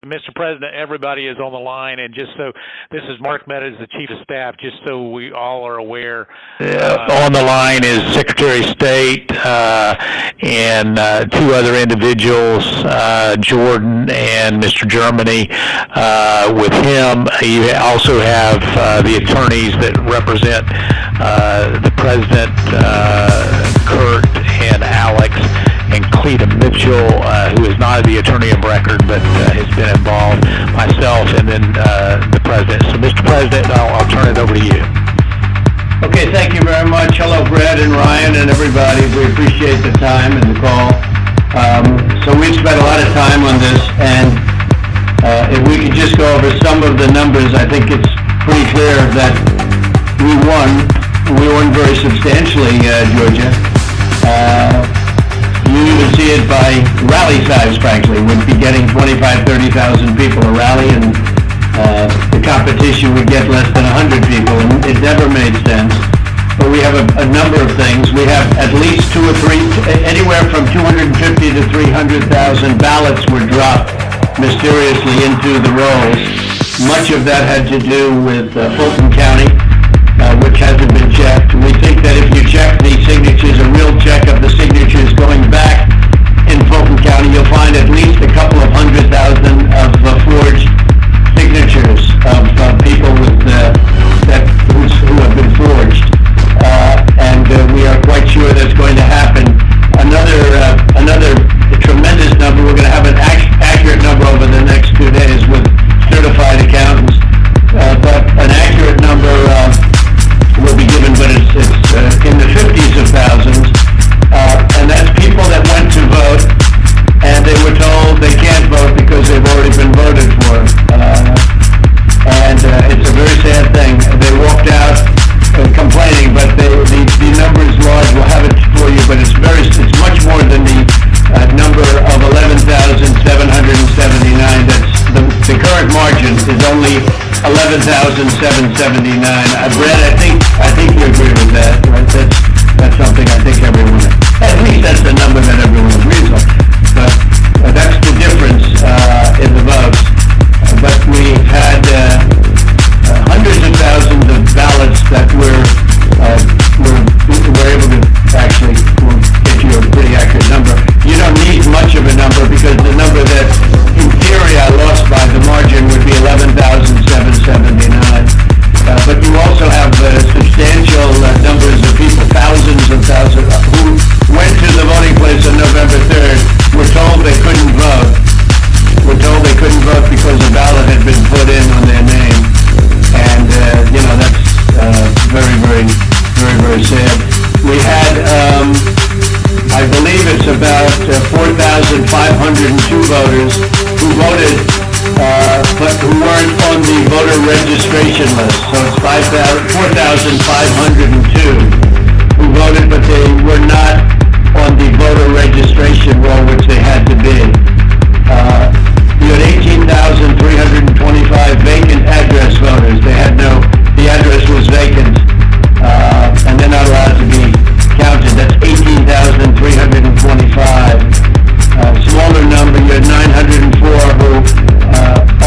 Mr. President, everybody is on the line, and just so this is Mark Meadows, the Chief of Staff. Just so we all are aware, on the line is Secretary of State and two other individuals, Jordan and Mr. Germany. With him, you also have the attorneys that represent the President, Kurt and Alex, and Cleta Mitchell, who is not the attorney of record, but has been involved, myself, and then the President. So, Mr. President, I'll turn it over to you. Okay, thank you very much. Hello, Brad and Ryan and everybody. We appreciate the time and the call. So we've spent a lot of time on this, and if we could just go over some of the numbers, I think it's pretty clear that we won. We won very substantially, Georgia. You even see it by rally size, frankly. We'd be getting 25,000, 30,000 people a rally, and the competition would get less than 100 people, and it never made sense. But we have a number of things. We have at least two or three, anywhere from 250 to 300,000 ballots were dropped mysteriously into the rolls. Much of that had to do with Fulton County, which hasn't been checked. We think that if you check the signatures, a real check of the signatures going back in Fulton County, you'll find at least a couple of 100,000 of forged signatures of people with who have been forged, and we are quite sure that's going to happen. Another tremendous number. We're going to have an accurate number over the next 2 days with certified accountants, but an accurate number will be given, but it's in the 50s of thousands, and that's people that went to vote, and they were told they can't vote because they've already been voted for, and it's a very sad thing. They walked out complaining, but the number is large. We'll have it for you, but it's much more than the number of 11,779. That's the current margin is only 11,779. Brad, I think you agree with that, right? That's something I think everyone, at least that's the number that everyone agrees on. But that's the difference in the votes. But we've had hundreds of thousands of ballots that we're able to actually get you a pretty accurate number. You don't need much of a number because the number that in theory I lost by the margin would be 11,779. But you also have substantial numbers of people, thousands of thousands, who went to the voting place on November 3rd, were told they couldn't vote. Were told they couldn't vote because a ballot had been put in on their name. And, that's very, very, very, very sad. We had, I believe it's about 4,502 voters who voted, but who weren't on the voter registration list. So it's 4,502 who voted, but they were not on the voter registration roll, which they had to be. You had 18,325 vacant address voters. The address was vacant, and they're not allowed to be counted. That's 18,325. Smaller number, you had 904 who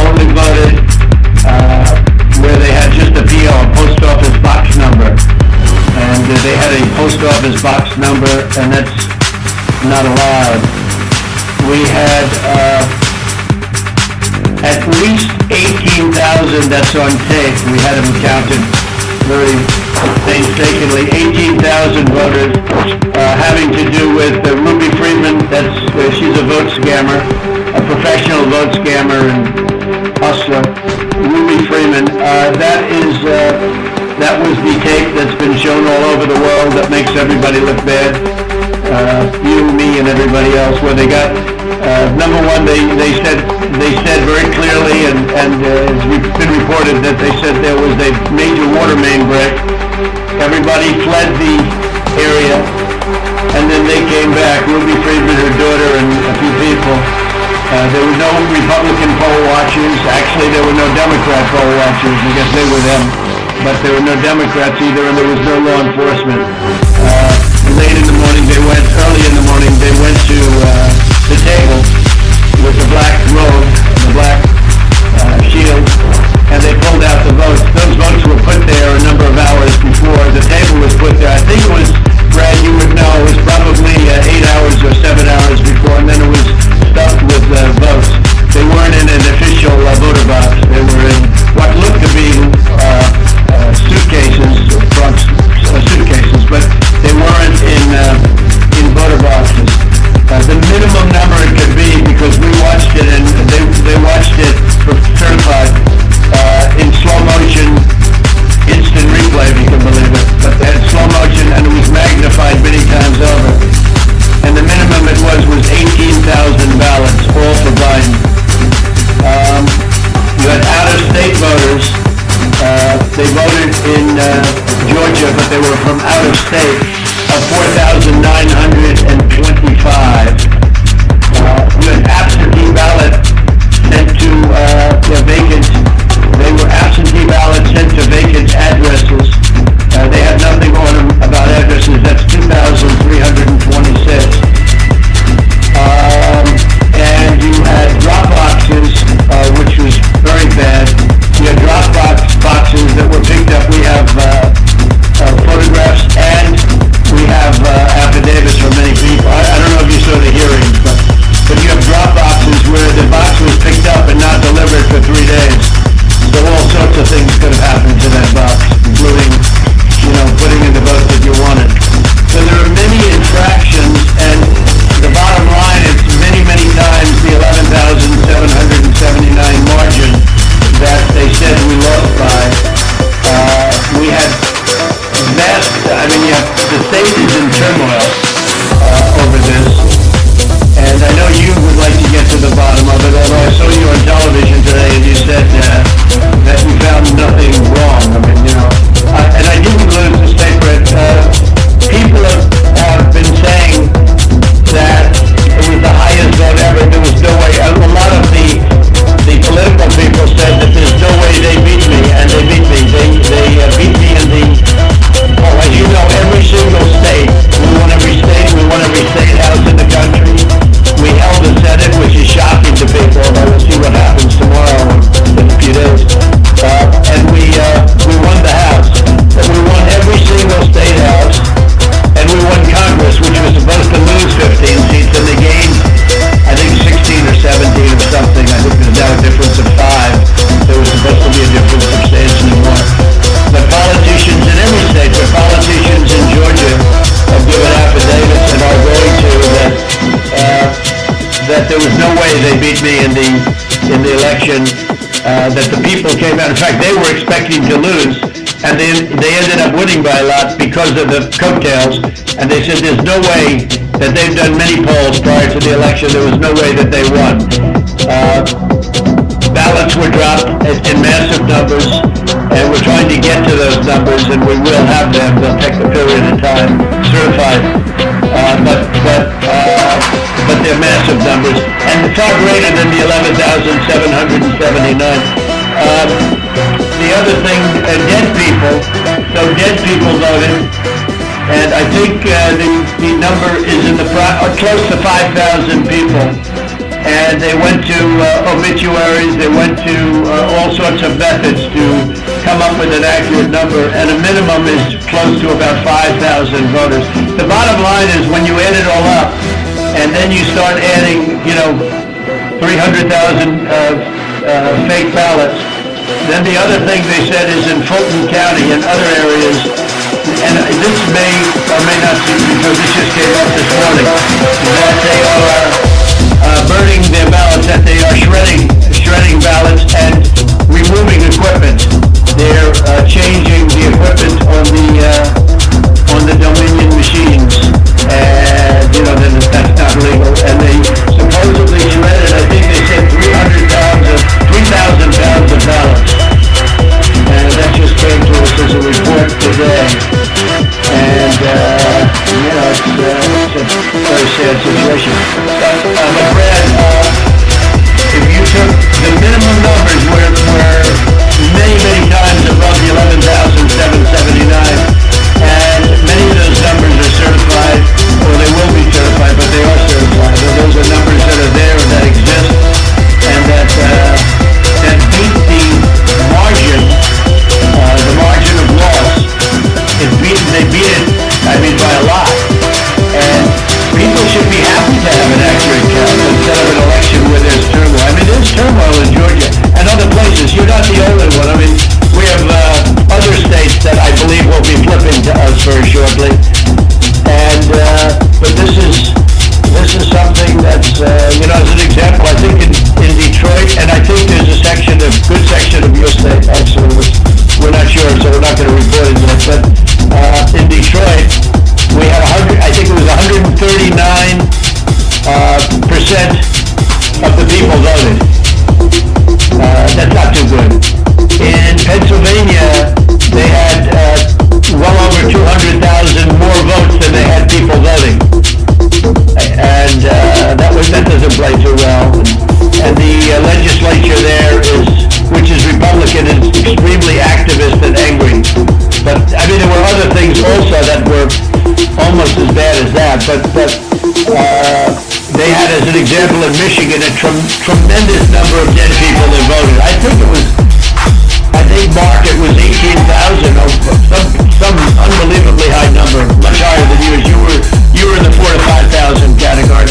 only voted where they had just a PO, a post office box number. And they had a post office box number, and that's not allowed. We had at least 18,000, that's on tape. We had them counted very painstakingly. 18,000 voters having to do with Ruby Freeman. She's a vote scammer, a professional vote scammer and hustler. Ruby Freeman. That was the tape that's been shown all over the world that makes everybody look bad. You, me, and everybody else. Where they got number one, they said very clearly, and it's been reported that they said there was a major water main break. Everybody fled the area, and then they came back. Ruby Freeman, her daughter, and a few people. There were no Republican poll watchers. Actually, there were no Democrat poll watchers. I guess they were them. But there were no Democrats either, and there was no law enforcement. Early in the morning, they went to the table with the black robe, the black out of state of 4,925. You had absentee ballot sent to vacant. They were absentee ballots sent to vacant addresses. They had nothing on them about addresses. That's 2,326. And you had drop boxes, which was very bad. You had drop boxes that were picked up. We have photographs and we have affidavits from many people. I don't know if you saw the hearings, but you have drop boxes where the box was picked up and not delivered for 3 days. So all sorts of things could have happened to that box, including, putting in the vote that you wanted. So there are many infractions, and the bottom line is many, many times the 11,779 margin that they said we lost by. We had the state is in turmoil over this, and I know you would like to get to the bottom of it, although I saw you on television today and you said that you found nothing wrong. And I didn't lose the state, but people have been saying that it was the highest vote ever. There was no way. A lot of the political people said that there's no way they beat me, and they beat me. They beat me in as you know, every single state. We won every state. We won every state house in the country. We held the Senate, which is shocking to people, but we'll see what happens tomorrow in a few days. And we won the House. We won every single state house, and we won Congress, which was supposed to lose 15 seats, and they gained, I think, 16 or 17 or something. I think there's now a difference of 5. There was supposed to be a difference substantially more. But politicians in every state, but politicians in Georgia have given affidavits and are going to that there was no way they beat me in the election. That the people came out. In fact, they were expecting to lose, and they ended up winning by a lot because of the coattails. And they said there's no way that they've done many polls prior to the election. There was no way that they won. Ballots were dropped in massive numbers, and we're trying to get to those numbers, and we will have them. They'll take a period of time, certified, but they're massive numbers, and far greater than the 11,779. The other thing, dead people voted, and I think the number is in close to 5,000 people. And they went to obituaries, they went to all sorts of methods to come up with an accurate number, and a minimum is close to about 5,000 voters. The bottom line is when you add it all up, and then you start adding, 300,000 fake ballots, then the other thing they said is in Fulton County and other areas, and this may or may not be, because this just came up this morning, that they are burning their ballots, that they are shredding ballots and removing equipment. They're changing the equipment on the Dominion machines, and that's not legal. And they supposedly shredded, I think they said 3,000 pounds of ballots, and that just came to us as a report today. And it's a very sad situation. Michigan, a tremendous number of dead people that voted. I think, Mark, it was 18,000, or some unbelievably high number, much higher than yours. You were in the 4,000 to 5,000 category.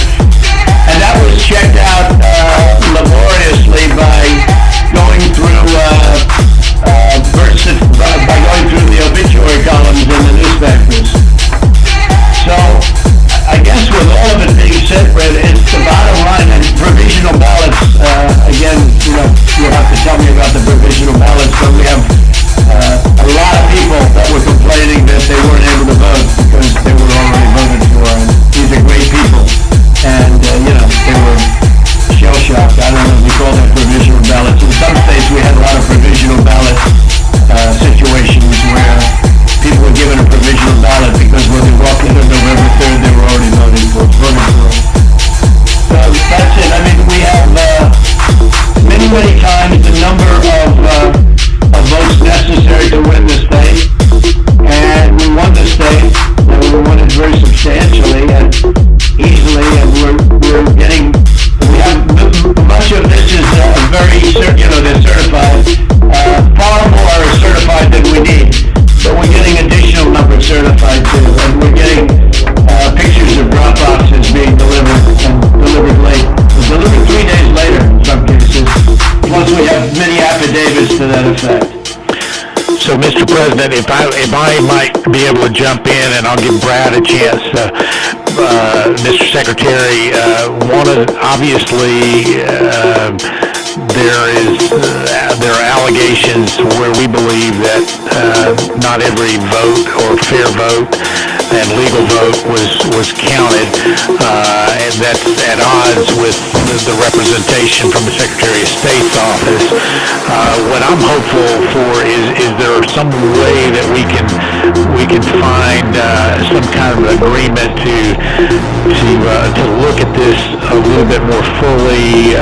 And that was checked out laboriously by going through the obituary columns in the newspapers. So I guess with all of it being said, Brett, it's the bottom line. And provisional ballots, again, you'll have to tell me about the provisional ballots, but we have a lot of people that were complaining that they weren't able to vote because they were already voted for. And these are great people. And, they were shell-shocked. I don't know if we call that provisional ballots. In some states, we had a lot of provisional ballot situations where people were given a provisional ballot because when they walked in on November 3rd, they were already voting for it. So that's it. I mean, we have many, many times the number of votes necessary to win the state. And we won the state, and we won it very substantially and easily, and we have much of this is very, they're certified, far more certified than we need. But we're getting additional numbers certified too, and we're getting pictures of drop boxes being delivered and delivered late. Delivered 3 days later in some cases. Plus we have many affidavits to that effect. So, Mr. President, if I might be able to jump in, and I'll give Brad a chance, Mr. Secretary, obviously there are allegations where we believe that not every vote or fair vote and legal vote was counted, and that's at odds with the representation from the Secretary of State's office. What I'm hopeful for is there some way that we can find some kind of agreement to look at this a little bit more fully.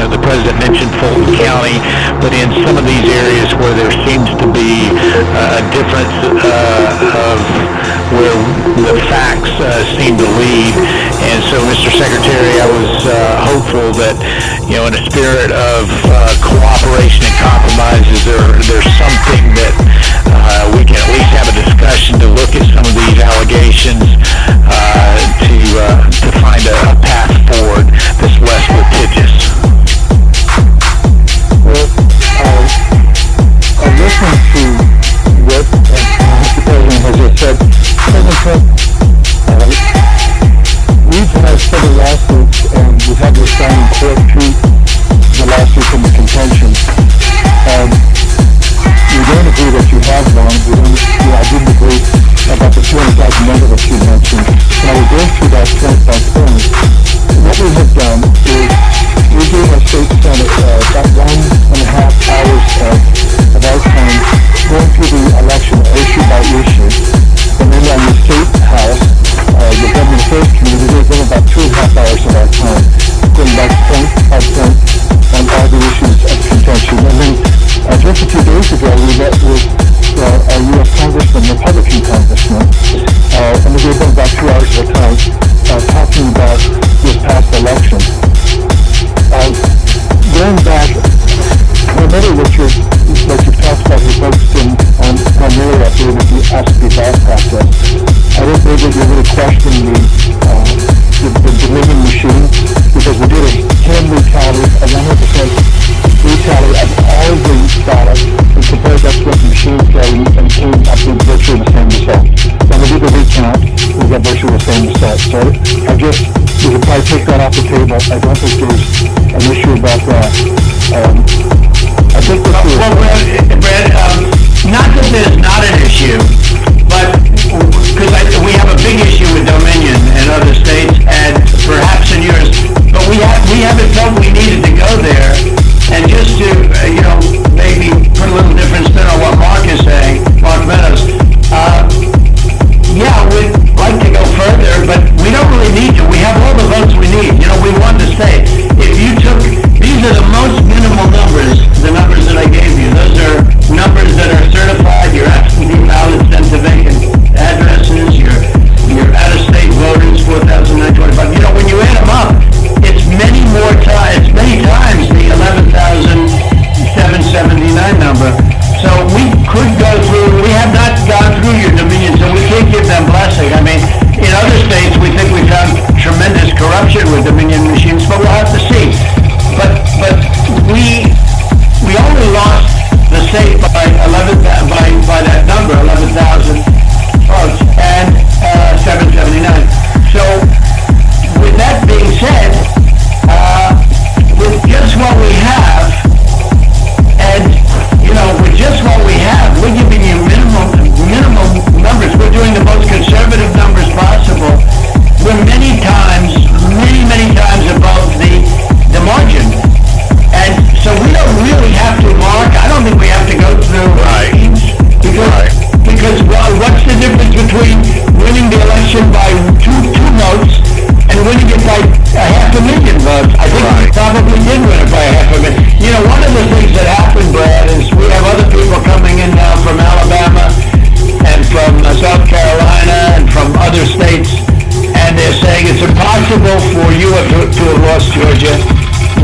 The President mentioned Fulton County, but in some of these areas where there seems to be a difference of where the facts seem to lead. And so, Mr. Secretary, I was hopeful that, in a spirit of cooperation and compromises, there's something that we can at least have a discussion to look at some of these allegations to find a path forward that's less litigious. Well, I listened to what Mr. President has just said. President Trump, we've had several lawsuits, and we have this down in court to the lawsuit from the contention. We don't agree that you have one. I didn't agree about the 200,000 number that you mentioned. And I will go through that point by point. What we have done is we gave our state senate about 1.5 hours of our time going through the election issue by issue. And then on the state house, the government affairs committee, we gave them about 2.5 hours of our time, going back point by point on all the issues of contention. And then just a few days ago, we met with a U.S. Congressman, Republican Congressman, and we gave them about 2 hours of our time talking about this past election. Going back, primarily what you've talked about, you focused on primarily I believe with the absentee ballot process. I don't believe that you're really questioning the Dominion machine, because we did a hand retally, a 100% retally of all the ballots and compared that to what the machine said and came up with virtually the same result. When we did the recount, we got virtually the same result. So we could probably take that off the table. I don't think there's an issue about that. I think that Brad, not that there's not an issue, but because we have a big issue with Dominion and other states, and perhaps in yours, but we haven't felt we needed to go there. And just to, maybe put a little different spin on what Mark is saying, Mark Meadows, we'd like to go further, but we don't really need to. We have all the votes we need. We won the state. If you took, these are the most minimal numbers, the numbers that I gave you. Those are numbers that are certified, your absentee ballots sent to vacant addresses, your out-of-state voters, 4,925. When you add them up, it's many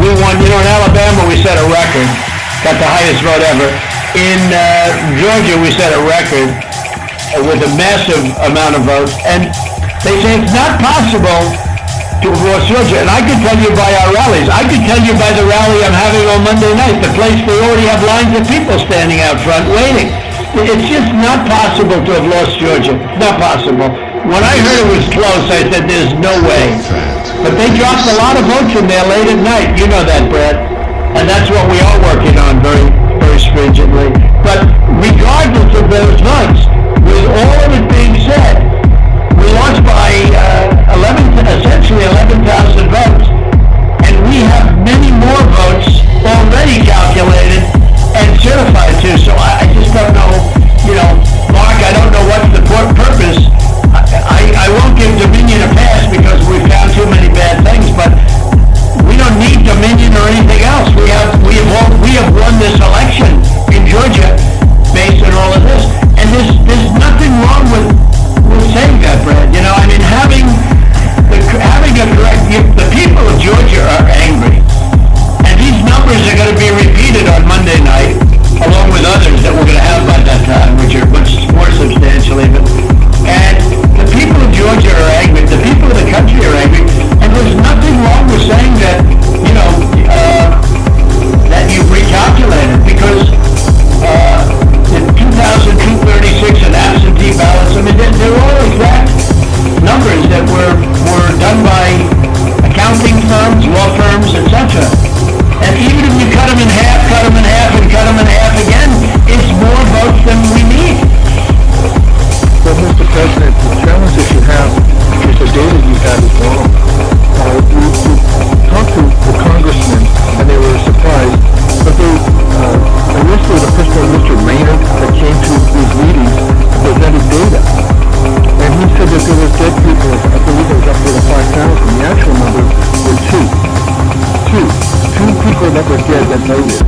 we won, in Alabama we set a record, got the highest vote ever. In Georgia we set a record with a massive amount of votes, and they say it's not possible to have lost Georgia. And I can tell you by our rallies. I can tell you by the rally I'm having on Monday night, the place they already have lines of people standing out front waiting. It's just not possible to have lost Georgia. Not possible. When I heard it was close, I said, there's no way. But they dropped a lot of votes in there late at night. You know that, Brad. And that's what we are working on very, very stringently. But regardless of those votes, with all of it being said, we lost by essentially 11,000 votes. And we have many more votes already calculated and certified to. So I just don't know, Mark, I don't know what's the purpose. I won't give Dominion a pass because we found too many bad things, but we don't need Dominion or anything else. We have won this election in Georgia based on all of this. And there's nothing wrong with saying that, Brad. Having a correct, the people of Georgia are angry. And these numbers are going to be repeated on Monday night, along with others that we're going to have by that time, which are much more substantial even. And the people of Georgia are angry. The people of the country are angry. And there's nothing wrong with saying that, that you've recalculated, because in 2,236 and absentee ballots, they're all exact numbers that were done by accounting firms, law firms, etc. And even if you cut them in half, and cut them in half again, it's more votes than we need. Well, Mr. President, the challenge that you have is the data you have is wrong. We talked to the congressmen, and they were surprised, but initially the person, Mr. Maynard, that came to these meetings presented data. And he said that there was dead people, I believe it was up to the 5,000. The actual number were two. Two people that were dead that voted.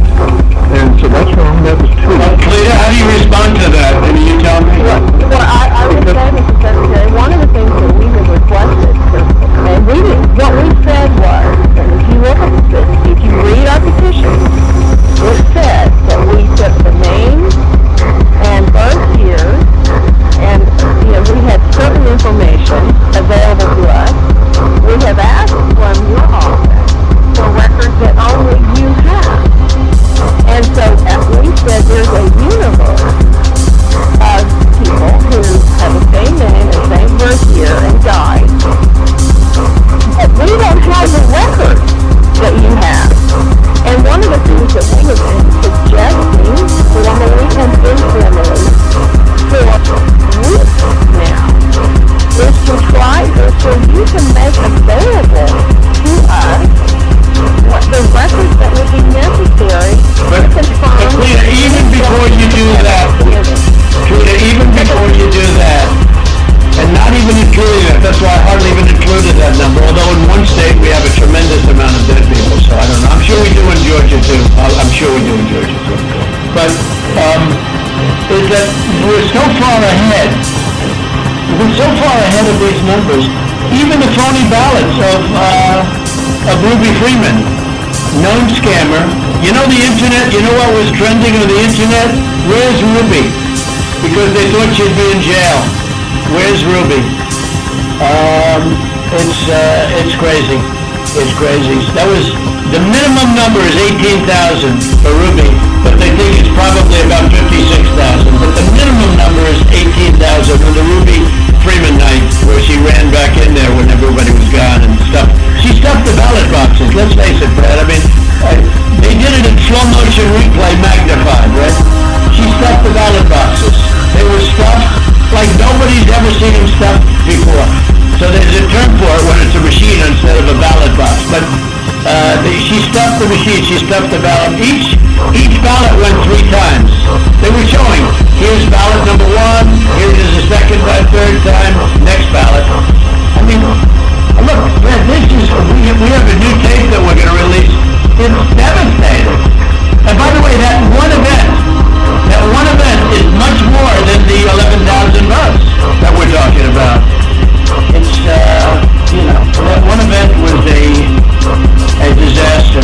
And so that's wrong, that was two. Cleta, how do you respond to that? You tell me. Well, I would say, Mr. Secretary, one of the things that we have requested, and what we said was, and if you look at this, if you read our petition, it said that we took the names and birth years, and we had certain information available to us. We have asked from your office for records that only you have. And so we said there's a universe of people who have the same name and same birth year and died. But we don't have the records that you have. And one of the things that we have been suggesting formally and informally for weeks now is to try this so you can make available to us what the records that would be necessary to confirm. But Cleta, even before you do that, and not even including that, that's why I hardly even included that number, although in one state we have a tremendous amount of dead people, so I don't know. I'm sure we do in Georgia too. But, is that we're so far ahead. We're so far ahead of these numbers. Even the phony ballots of Ruby Freeman, known scammer. You know the internet? You know what was trending on the internet? Where's Ruby? Because they thought she'd be in jail. Where's Ruby? It's crazy. It's crazy. That was, the minimum number is 18,000 for Ruby, but they think it's probably about 56,000. But the minimum number is 18,000 for the Ruby Freeman night, where she ran back in there when everybody was gone and stuff. She stuffed the ballot boxes, let's face it, Brad. They did it in slow motion replay magnified, right? She stuffed the ballot boxes. They were stuffed like nobody's ever seen them stuffed before. So there's a term for it when it's a machine instead of a ballot box. But she stuffed the machine, she stuffed the ballot. Each ballot went 3 times. They were showing, here's ballot number 1, here it is the second by third time, next ballot. Look, man, we have a new tape that we're going to release. It's devastating. And by the way, that one event is much more than the 11,000 votes that we're talking about. It's, that one event was a disaster.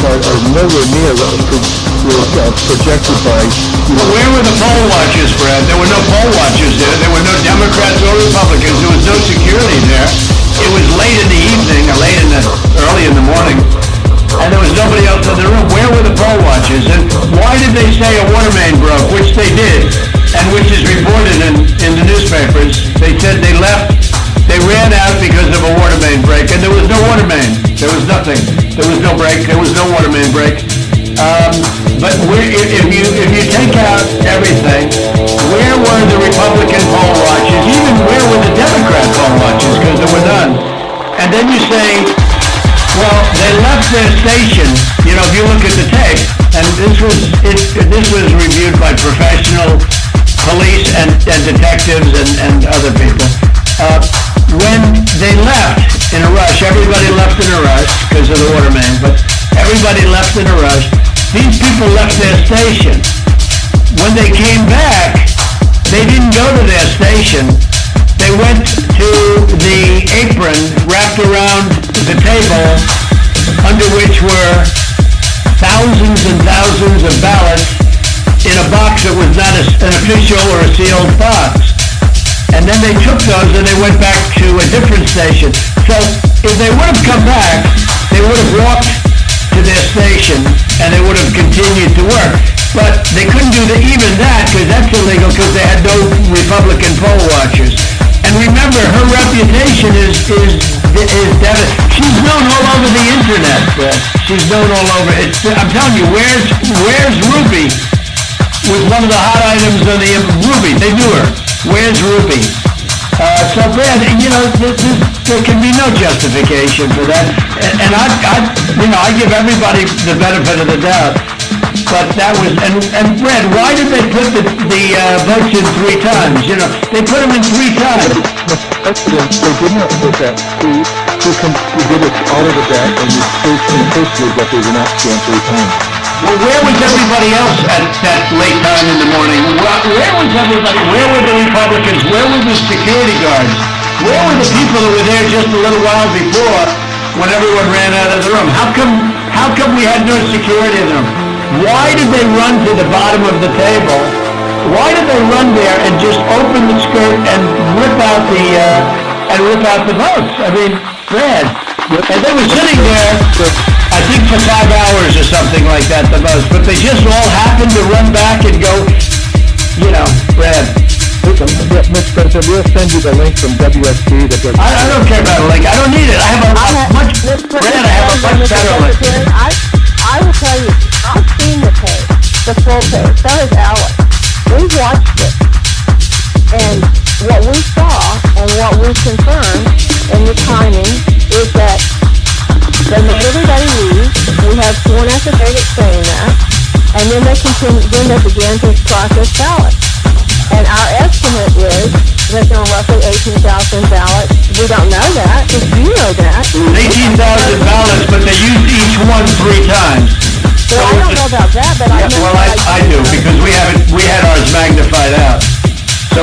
part are nowhere near what was projected by, Well, where were the poll watchers, Brad? There were no poll watchers there. There were no Democrats or Republicans. There was no security there. It was late in the evening, or early in the morning, and there was nobody else in the room. Where were the poll watchers? And why did they say a water main broke, which they did, and which is reported in the newspapers? They said they left. They ran out because of a water main break, and there was no water main. There was nothing. There was no break. There was no water main break. But if you take out everything, where were the Republican poll watchers? Even where were the Democrat poll watchers? Because there were none. And then you say, well, they left their station. You know, if you look at the tape, and this was reviewed by professional police and detectives and other people. When they left in a rush, everybody left in a rush because of the water main, but everybody left in a rush. These people left their station. When they came back, they didn't go to their station. They went to the apron wrapped around the table under which were thousands and thousands of ballots in a box that was not an official or a sealed box. And then they took those and they went back to a different station. So if they would have come back, they would have walked to their station and they would have continued to work. But they couldn't do even that because that's illegal because they had no Republican poll watchers. And remember, her reputation is devastating. She's known all over the internet. She's known all over. I'm telling you, where's Ruby was one of the hot items on the Ruby. They knew her. Where's Ruby? So Brad, you know, there can be no justification for that. And I give everybody the benefit of the doubt. But that was, and Brad, why did they put the votes in 3 times? You know, they put them in 3 times. The president, they did not put that. We did it all of the debt, and we posted that they were not going 3 times. Well, where was everybody else at that late time in the morning? Where was everybody? Where were the Republicans? Where were the security guards? Where were the people that were there just a little while before when everyone ran out of the room? How come we had no security in them? Why did they run to the bottom of the table? Why did they run there and just open the skirt and rip out the votes? I mean, Brad, and they were sitting there, I think for 5 hours or something like that the most, but they just all happened to run back and go, you know, Brad. Mr. President, we'll send you the link from WSB that goes... I don't care about a link. I don't need it. I have a much better link. I will tell you, I've seen the tape, the full tape. So has Alex. We watched it. And what we saw and what we confirmed in the timing is that they make everybody leave. We have sworn affidavits saying that. And then they began to process ballots. And our estimate is that there were roughly 18,000 ballots. We don't know that, because you know that. 18,000 ballots, but they used each one 3 times. So I don't know about that, but I know. Well, I do, because we had ours magnified out. So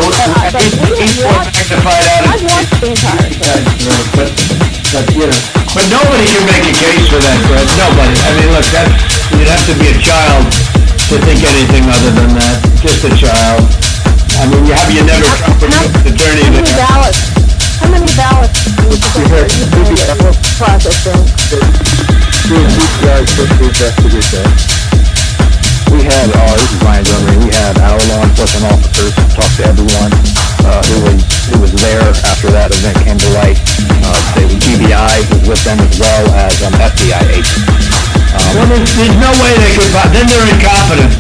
each one magnified out. I've watched the entire thing. But you know, but nobody can make a case for that, Brett. Nobody. I mean, look, you'd have to be a child to think anything other than that. Just a child. I mean, you never Trump attorney. How many ballots do you think were processing? The DPI took the investigation. We had this is Ryan Drummond, we had our law enforcement officers talk to everyone who was there after that event came to light. GBI was with them as well as FBI agents. Well, there's no way they could. Then they're incompetent.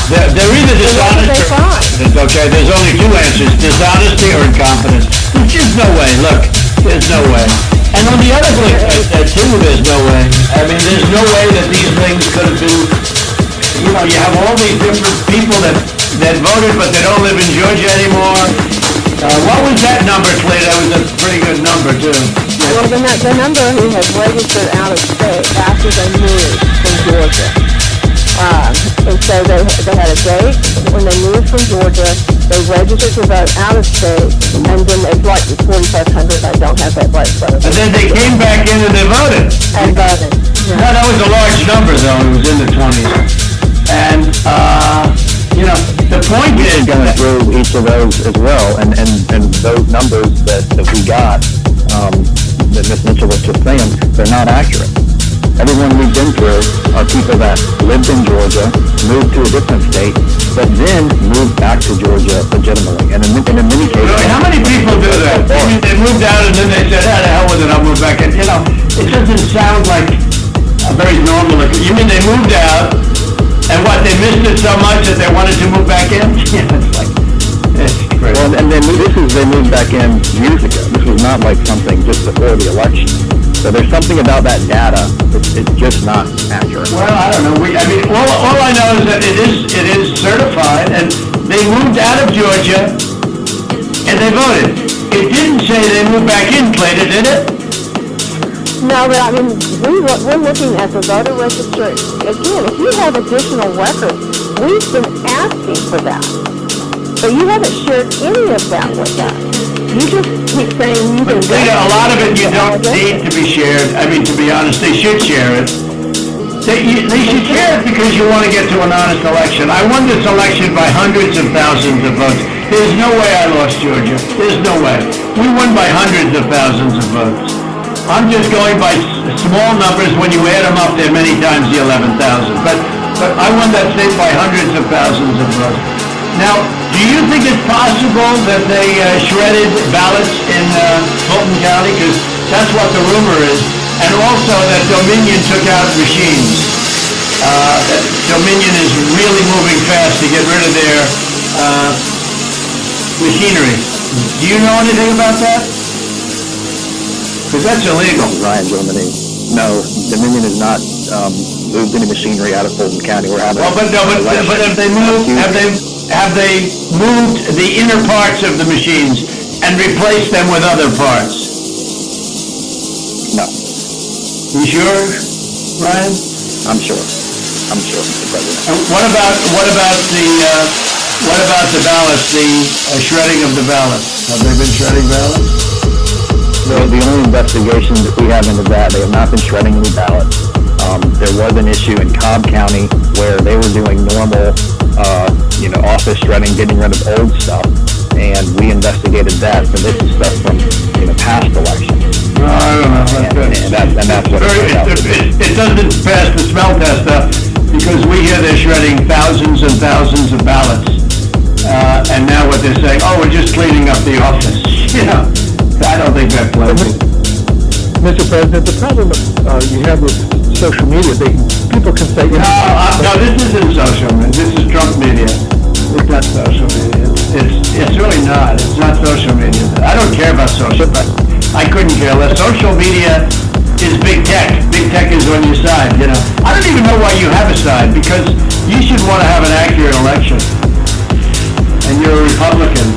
They're either dishonest or incompetent, okay? There's only 2 answers, dishonesty or incompetence. There's just no way, look, there's no way. And on the other thing, too, there's no way. I mean, there's no way that these things could have been, you know, you have all these different people that voted, but they don't live in Georgia anymore. What was that number, Clay? That was a pretty good number, too. Well, the number who had registered out of state after they moved from Georgia. And so they had a date when they moved from Georgia. They registered to vote out of state, and then they like 4,500. I don't have that right. And then they came back in and they voted. And voted. No, that was a large number, though. It was in the 20s. And, the point is... Going through each of those as well, and those numbers that we got, that Ms. Mitchell was just saying, they're not accurate. Everyone we've been through are people that lived in Georgia, moved to a different state, but then moved back to Georgia legitimately. And in many cases... Really? How many people do that? I mean, they moved out and then they said, the hell with it, I'll move back in. It doesn't sound like a very normal... You mean they moved out, and what, they missed it so much that they wanted to move back in? Yeah, it's crazy. Well, and then they moved back in years ago. This was not like something just before the election. So there's something about that data, it's just not accurate. Well, I don't know. All I know is that it is certified, and they moved out of Georgia, and they voted. It didn't say they moved back in, Plato, did it? No, but I mean, we're looking at the voter register. Again, if you have additional records, we've been asking for that. But you haven't shared any of that with us. You just keep saying you can... A lot of it you don't need to be shared. I mean, to be honest, they should share it. They should share it because you want to get to an honest election. I won this election by hundreds of thousands of votes. There's no way I lost Georgia. There's no way. We won by hundreds of thousands of votes. I'm just going by small numbers. When you add them up, they're many times the 11,000. But I won that state by hundreds of thousands of votes. Now, do you think it's possible that they shredded ballots in Fulton County? Because that's what the rumor is. And also that Dominion took out machines. Dominion is really moving fast to get rid of their machinery. Do you know anything about that? Because that's illegal. Ryan, Germany. No, Dominion has not moved any machinery out of Fulton County. We're having... But have they moved? Have they moved the inner parts of the machines and replaced them with other parts? No. You sure, Ryan? I'm sure, Mr. President. And what about the ballots? The shredding of the ballots? Have they been shredding ballots? The only investigation that we have into that, they have not been shredding any ballots. There was an issue in Cobb County where they were doing normal, office shredding, getting rid of old stuff, and we investigated that. So this is stuff from past elections. I don't know. And that's what it doesn't pass the smell test because we hear they're shredding thousands and thousands of ballots, and now what they're saying, we're just cleaning up the office. I don't think that's pleasant. Mr. President, the problem you have with social media, people can say... No, this isn't social media. This is Trump media. It's not social media. It's really not. It's not social media. I don't care about social, but I couldn't care less. Social media is big tech. Big tech is on your side, I don't even know why you have a side, because you should want to have an accurate election. And you're a Republican.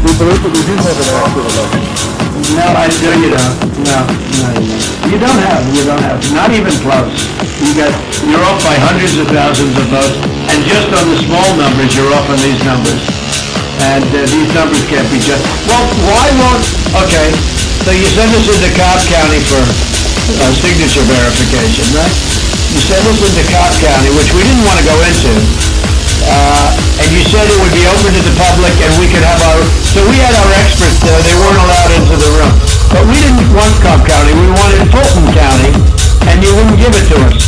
We believe that we do have an accurate election. No, you don't. No, you don't. You don't have. Not even close. You're off by hundreds of thousands of votes, and just on the small numbers, you're off on these numbers. And these numbers can't be just... Well, why won't... Okay, so you send us into Cobb County for signature verification, right? You send us into Cobb County, which we didn't want to go into. And you said it would be open to the public and we could have so we had our experts there, they weren't allowed into the room. But we didn't want Cobb County, we wanted Fulton County, and you wouldn't give it to us.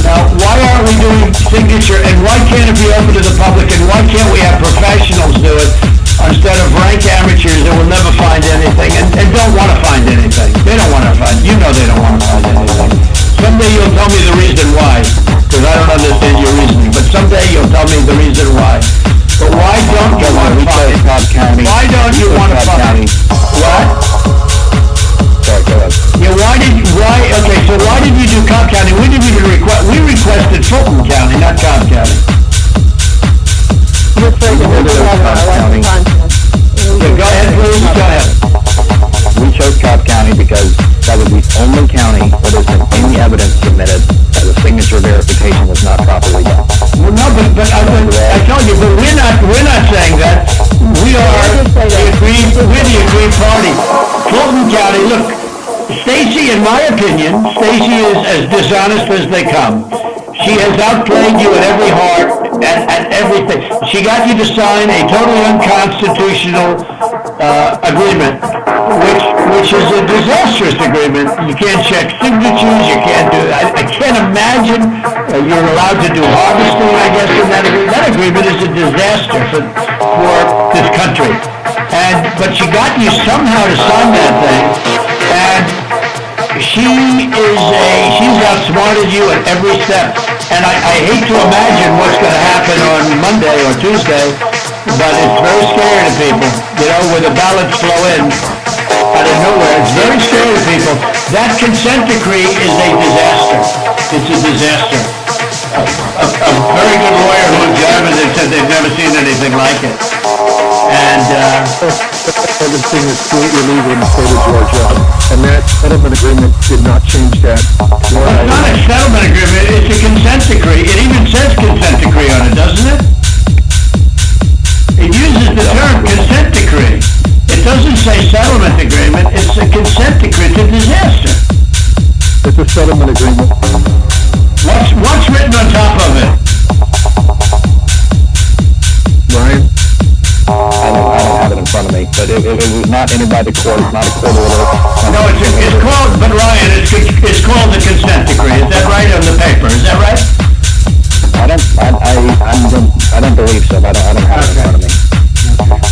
Now, why aren't we doing signature, and why can't it be open to the public, and why can't we have professionals do it instead of rank amateurs that will never find anything and don't want to find anything? They don't want to find, they don't want to find anything. Someday you'll tell me the reason why, because I don't understand your reasoning, but someday you'll tell me the reason why. But why don't you want to find Cobb County? Why don't you want to find what? Sorry, go ahead. Yeah, so why did you do Cobb County? We didn't even we requested Fulton County, not Cobb County. Cobb County. Yeah, go ahead, please, go ahead. We chose Cobb County because that was the only county where there's been any evidence submitted that the signature verification was not properly done. Well, no, but I told you, but we're not saying that. We're the agreed party. Fulton County, look, Stacy, in my opinion, Stacy is as dishonest as they come. She has outplayed you at every heart, at everything. She got you to sign a totally unconstitutional agreement, which is a disastrous agreement. You can't check signatures, you can't do that. I can't imagine you're allowed to do harvesting, I guess, in that agreement. That agreement is a disaster for this country. But she got you somehow to sign that thing, and she's outsmarted you at every step. And I hate to imagine what's going to happen on Monday or Tuesday, but it's very scary to people, where the ballots flow in out of nowhere. It's very scary to people. That consent decree is a disaster. It's a disaster. A very good lawyer who examined it said they've never seen anything like it. And everything is completely illegal in the state of Georgia, and that settlement agreement did not change that. It's not a settlement agreement, it's a consent decree. It even says consent decree on it, doesn't it? It uses the term consent decree. It doesn't say settlement agreement, it's a consent decree. It's a disaster. It's a settlement agreement. What's written on top of it? Ryan? I don't have it in front of me, but it was not entered by the court. It's not a court order. No, it's called, but Ryan, it's called the consent decree. Is that right on the paper? Is that right? I don't believe so. I don't have it in front of me.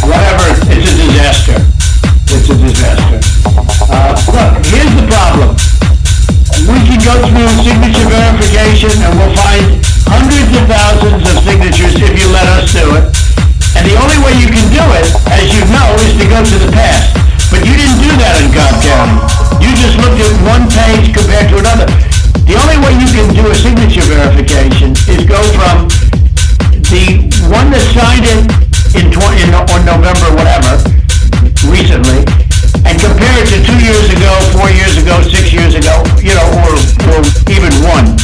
Whatever, it's a disaster. It's a disaster. Look, here's the problem. We can go through signature verification and we'll find hundreds of thousands of signatures if you let us do it. And the only way you can do it, as you know, is to go to the past. But you didn't do that in Cobb County. You just looked at one page compared to another. The only way you can do a signature verification is go from the one that signed it on November, whatever, recently, and compare it to 2 years ago, 4 years ago, 6 years ago, or even one.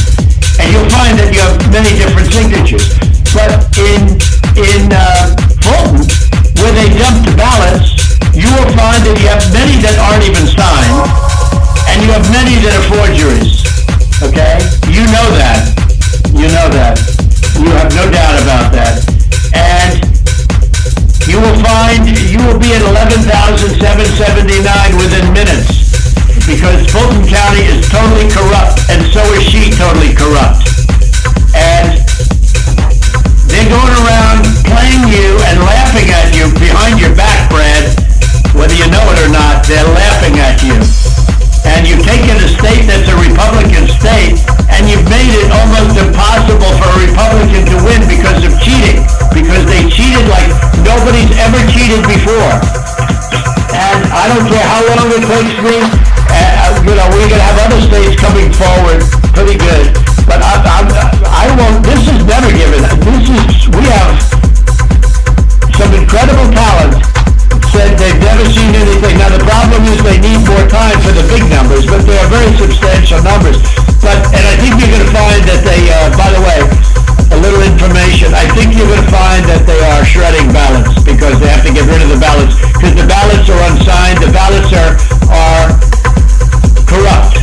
And you'll find that you have many different signatures. But in Fulton, where they dumped the ballots, you will find that you have many that aren't even signed, and you have many that are forgeries. Okay? You know that. You know that. You have no doubt about that. And you will be at 11,779 within minutes, because Fulton County is totally corrupt, and so is she totally corrupt. And they're going around playing you and laughing at you behind your back, Brad. Whether you know it or not, they're laughing at you. And you've taken a state that's a Republican state, and you've made it almost impossible for a Republican to win because of cheating. Because they cheated like nobody's ever cheated before. And I don't care how long it takes me. We're going to have other states coming forward pretty good. But I won't, this is never given. We have some incredible talent. Said they've never seen anything. Now the problem is they need more time for the big numbers, but they are very substantial numbers. And I think you're going to find that they, by the way, a little information, I think you're going to find that they are shredding ballots because they have to get rid of the ballots, because the ballots are unsigned, the ballots are corrupt.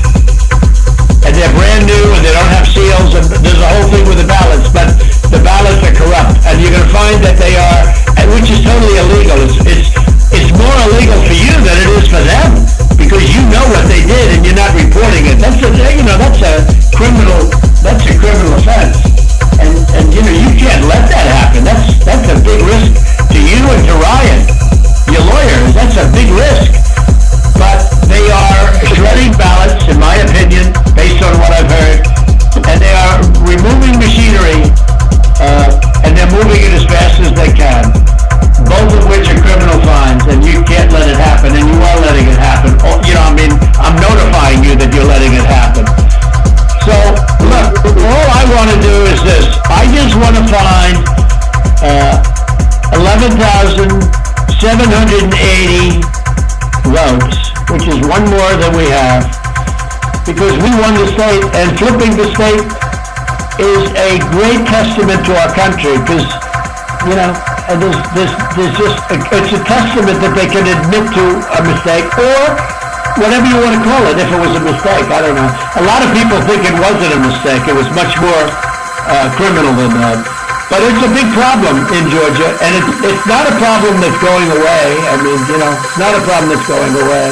And they're brand new and they don't have seals, and there's a whole thing with the ballots, but the ballots are corrupt. And you're going to find that they are, which is totally illegal. It's more illegal for you than it is for them, because you know what they did and you're not reporting it. That's a criminal offense. And you can't let that happen. That's a big risk to you and to Ryan, your lawyers. That's a big risk. But they are shredding ballots, in my opinion, based on what I've heard, and they are removing machinery, and they're moving it as fast as they can. Both of which are criminal fines, and you can't let it happen, and you are letting it happen. I'm notifying you that you're letting it happen. So, look, all I want to do is this. I just want to find 11,780 votes, which is one more than we have, because we won the state, and flipping the state is a great testament to our country, because, and there's just, it's a testament that they can admit to a mistake, or whatever you want to call it, if it was a mistake, I don't know. A lot of people think it wasn't a mistake. It was much more criminal than that. But it's a big problem in Georgia, and it's not a problem that's going away. I mean, it's not a problem that's going away.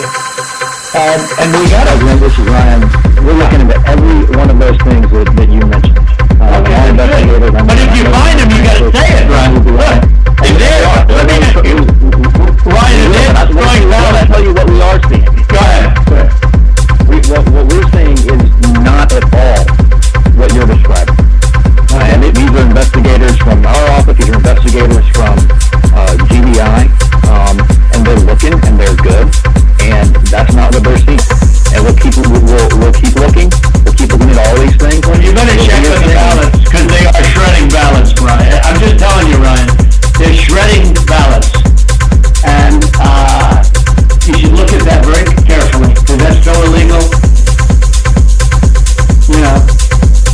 And we got to. This is Ryan. We're looking into every one of those things that you mentioned. Okay, but if you find them, you got to say it, Ryan. Look, if they're, Ryan, if they're destroying ballots, I'll tell you what we are seeing. Go ahead. What we're seeing is not at all what you're describing. And these are investigators from our office, these are investigators from GBI, and they're looking and they're good, and that's not what they're seeing. And we'll keep looking, we'll keep looking at all these things. Well, you better check with the ballots, because they are shredding ballots, Ryan. I'm just telling you, Ryan, they're shredding ballots. And you should look at that very carefully, because that's so illegal.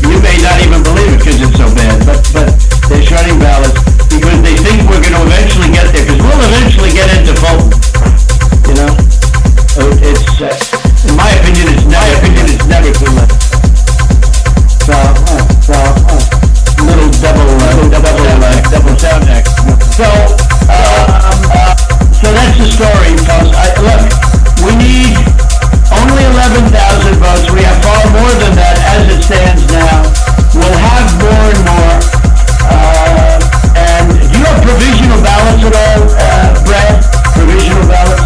You may not even believe it because it's so bad, but they're shredding ballots because they think we're going to eventually get there, because we'll eventually get into Fulton. It's, in my opinion, it's never too late. So, little double sound act. So that's the story, folks. Look, we need only 11,000 votes. We have far more than that as it stands now. We'll have more and more. And do you have provisional ballots at all, Brad? Provisional ballots?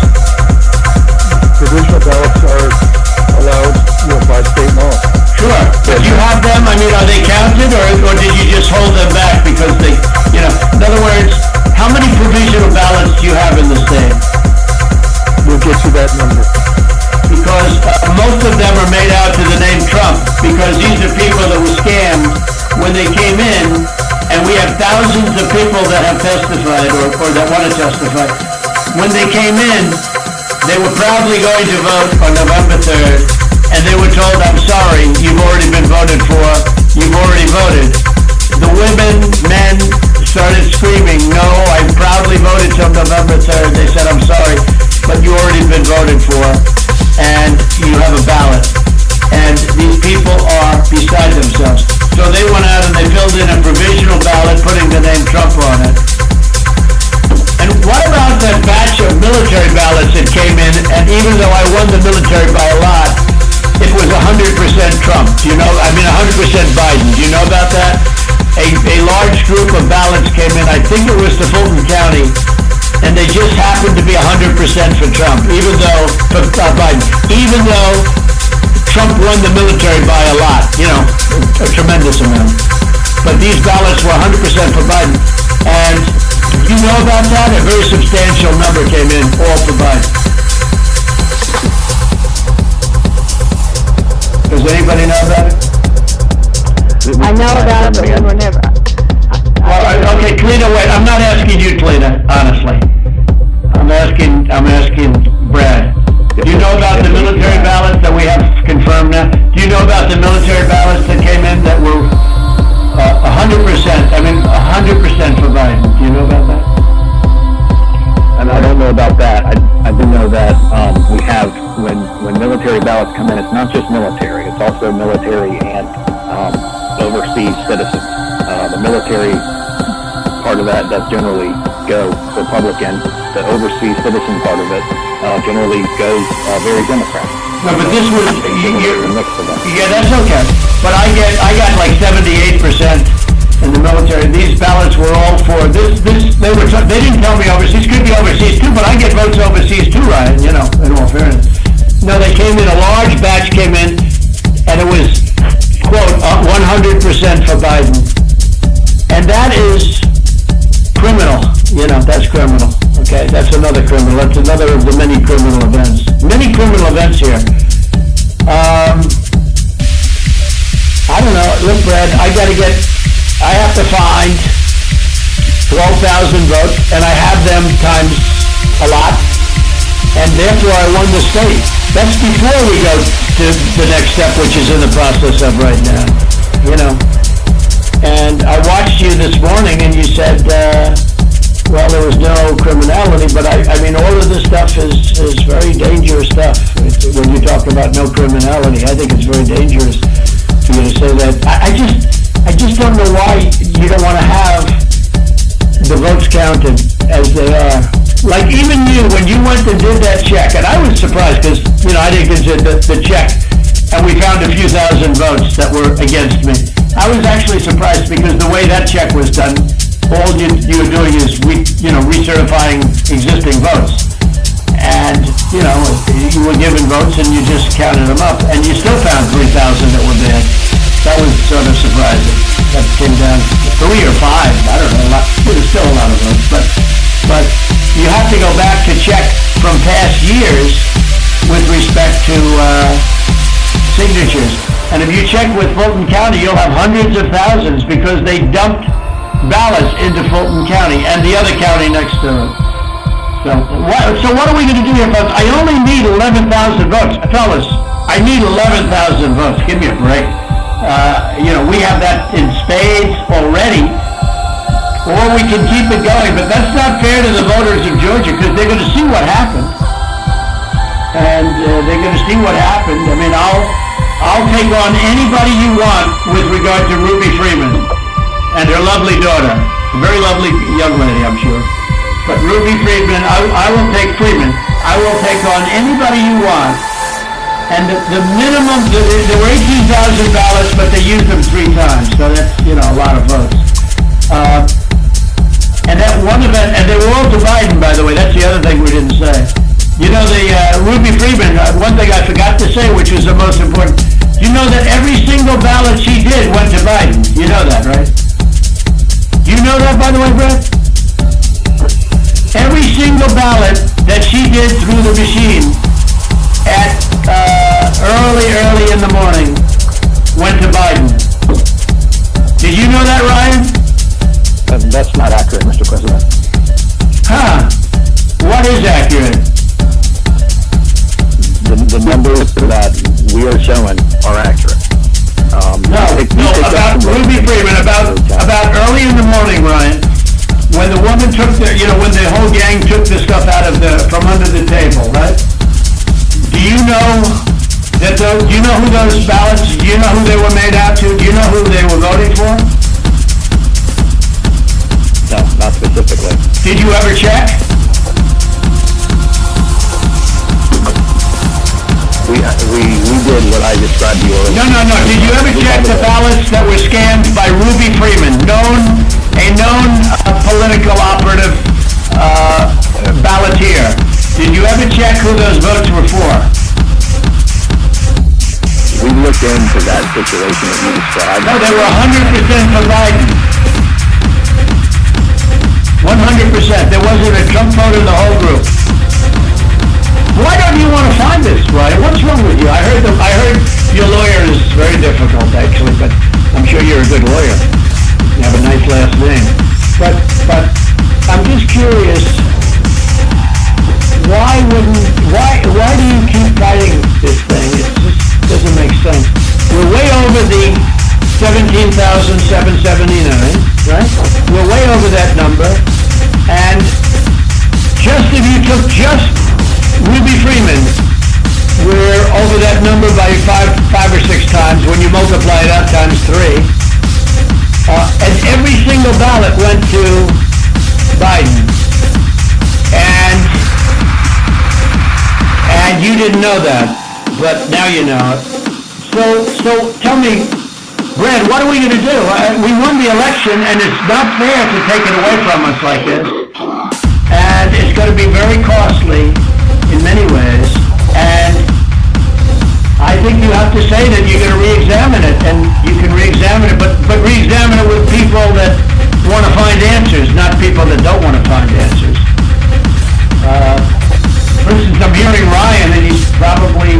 Provisional ballots are allowed, by state law. Sure. But you have them? I mean, are they counted, or did you just hold them back because they, in other words, how many provisional ballots do you have in the state? We'll get you that number. Because most of them are made out to the name Trump, because these are people that were scammed when they came in, and we have thousands of people that have testified or that want to testify. When they came in, they were proudly going to vote on November 3rd, and they were told, I'm sorry, you've already been voted for, you've already voted. The women, men started screaming, no, I proudly voted till November 3rd. They said, I'm sorry, but you already been voted for, and you have a ballot. And these people are beside themselves. So they went out and they filled in a provisional ballot, putting the name Trump on it. And what about that batch of military ballots that came in, and even though I won the military by a lot, it was 100% Trump. 100% Biden. Do you know about that? A large group of ballots came in, I think it was to Fulton County, and they just happened to be 100% for Trump, for Biden, even though Trump won the military by a lot, a tremendous amount. But these ballots were 100% for Biden. And you know about that? A very substantial number came in, all for Biden. Does anybody know about it? I know about it, but we were never. Okay, Tlina, wait. I'm not asking you, Tlina, honestly. I'm asking Brad. Do you know about the military ballots that we have confirmed now? Do you know about the military ballots that came in that were 100%? 100% for Biden. Do you know about that? And I don't know about that. I do know that we have, when military ballots come in, it's not just military. It's also military and overseas citizens. The military part of that does generally go Republican. The overseas citizen part of it generally goes very Democrat. No, but this was Yeah, that's okay. But I got like 78% in the military. These ballots were all for this. They didn't tell me overseas. Could be overseas too, but I get votes overseas too, Ryan. In all fairness. No, they came in. A large batch came in, and it was quote 100% for Biden, and that is criminal. That's criminal. Okay, that's another criminal. That's another of the many criminal events. Many criminal events here. I don't know. Look, Brad, I have to find 12,000 votes, and I have them times a lot, and therefore I won the state. That's before we go to the next step, which is in the process of right now. And I watched you this morning, and you said, well, there was no criminality, but I mean, all of this stuff is very dangerous stuff. We're about no criminality. I think it's very dangerous for you to say that. I just don't know why you don't want to have the votes counted as they are. Like even you, when you went and did that check, and I was surprised because, I didn't consider the check, and we found a few thousand votes that were against me. I was actually surprised because the way that check was done, all you were doing is recertifying existing votes. And, you were given votes and you just counted them up, and you still found 3,000 that were bad. That was sort of surprising. That came down to 3 or 5, I don't know, it was still a lot of votes. But you have to go back to check from past years with respect to signatures. And if you check with Fulton County, you'll have hundreds of thousands because they dumped ballots into Fulton County and the other county next to it. So what are we going to do here, folks? I only need 11,000 votes. Fellas, I need 11,000 votes. Give me a break. We have that in spades already, or we can keep it going, but that's not fair to the voters of Georgia because they're going to see what happened. And they're going to see what happened. I mean, I'll take on anybody you want with regard to Ruby Freeman and her lovely daughter. A very lovely young lady, I'm sure. But Ruby Freeman, I will take Freeman. I will take on anybody you want. And the minimum, there were 18,000 ballots, but they used them 3 times. So that's, a lot of votes. And that one event, and they were all to Biden, by the way. That's the other thing we didn't say. The Ruby Freeman, one thing I forgot to say, which was the most important. You know that every single ballot she did went to Biden. You know that, right? Do you know that, by the way, Brett? Every single ballot that she did through the machine at early in the morning went to Biden. Did you know that, Ryan? That's not accurate, Mr. President. Huh. What is accurate? The numbers that we are showing are accurate. No, about Ruby Freeman, about early in the morning, Ryan, when the woman took when the whole gang took the stuff out of from under the table, right? Do you know who those ballots, do you know who they were made out to? Do you know who they were voting for? No, not specifically. Did you ever check? We did what I described to you earlier. No. Did you ever check the ballots that were scanned by Ruby Freeman, a known political operative balloteer? Did you ever check who those votes were for? We looked into that situation that you described. No, they were 100% for Biden. 100%. There wasn't a Trump vote in the whole group. Why don't you want to find this, Ryan? What's wrong with you? I heard your lawyer is very difficult, actually, but I'm sure you're a good lawyer. You have a nice last name. But I'm just curious, why do you keep fighting this thing? It just doesn't make sense. We're way over the 17,779, right? We're way over that number, and if you took just Ruby Freeman, we're over that number by five or six times when you multiply it out times 3. And every single ballot went to Biden. And you didn't know that, but now you know it. So tell me, Brad, what are we going to do? We won the election, and it's not fair to take it away from us like this. And it's going to be very costly in many ways, and I think you have to say that you're going to re-examine it, and you can re-examine it, but re-examine it with people that want to find answers, not people that don't want to find answers. For instance, I'm hearing Ryan, and he's probably,